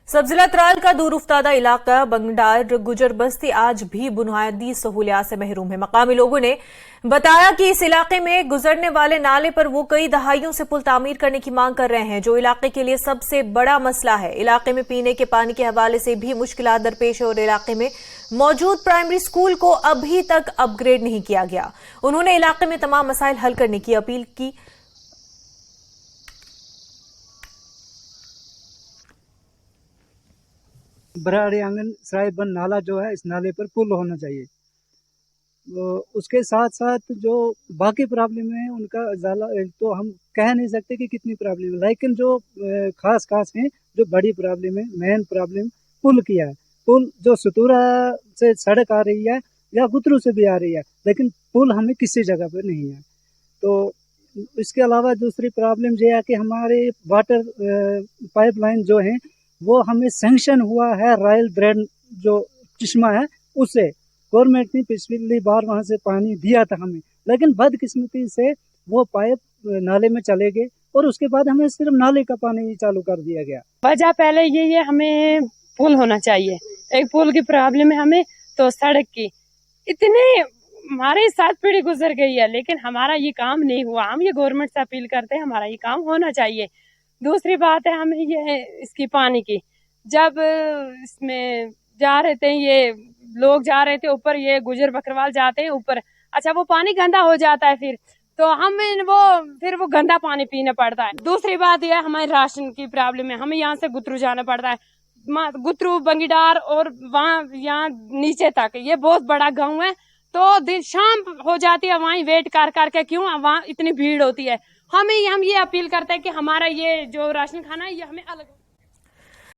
सबजिला त्राल का दूर उफ्तादा इलाका बंगडार गुजर बस्ती आज भी बुनियादी सहूलियात से महरूम है। मकामी लोगों ने बताया कि इस इलाके में गुजरने वाले नाले पर वो कई दहाइयों से पुल तामीर करने की मांग कर रहे हैं, जो इलाके के लिए सबसे बड़ा मसला है। इलाके में पीने के पानी के हवाले से भी मुश्किलात दरपेश है और इलाके में मौजूद प्राइमरी स्कूल को अभी तक अपग्रेड नहीं किया गया। उन्होंने इलाके में तमाम मसाइल हल करने की अपील की। बराड़ी आंगन सराय बंद नाला जो है, इस नाले पर पुल होना चाहिए। उसके साथ साथ जो बाकी प्रॉब्लम है उनका इजाला तो हम कह नहीं सकते कि कितनी प्रॉब्लम है, लेकिन जो खास हैं, जो बड़ी प्रॉब्लम है, मेन प्रॉब्लम पुल की है। पुल जो सतूरा से सड़क आ रही है या गुतरू से भी आ रही है, लेकिन पुल हमें किसी जगह पर नहीं है। तो इसके अलावा दूसरी प्रॉब्लम ये है कि हमारे वाटर पाइपलाइन जो है वो हमें सैंक्शन हुआ है रॉयल ब्रेड जो चश्मा है उससे। गवर्नमेंट ने पिछली बार वहां से पानी दिया था हमें, लेकिन बदकिस्मती से वो पाइप नाले में चले गए और उसके बाद हमें सिर्फ नाले का पानी चालू कर दिया गया। वजह पहले ये हमें पुल होना चाहिए। एक पुल की प्रॉब्लम है हमें, तो सड़क की इतने हमारे साथ पीढ़ी गुजर गई है, लेकिन हमारा ये काम नहीं हुआ। हम ये गवर्नमेंट से अपील करते हैं, हमारा ये काम होना चाहिए। दूसरी बात है हमें ये इसकी पानी की, जब इसमें जा रहे थे, ये लोग जा रहे थे ऊपर, ये गुजर बकरवाल जाते हैं ऊपर, अच्छा वो पानी गंदा हो जाता है, फिर हमें वो गंदा पानी पीना पड़ता है। दूसरी बात यह हमारे राशन की प्रॉब्लम है, हमें यहाँ से गुतरू जाना पड़ता है, गुतरू बंगीडार और वहाँ यहाँ नीचे तक, ये बहुत बड़ा गांव है। तो दिन शाम हो जाती है, वहीं वेट कर करके क्यों वहाँ इतनी भीड़ होती है। हम ये अपील करते हैं कि हमारा ये जो राशन खाना है ये हमें अलग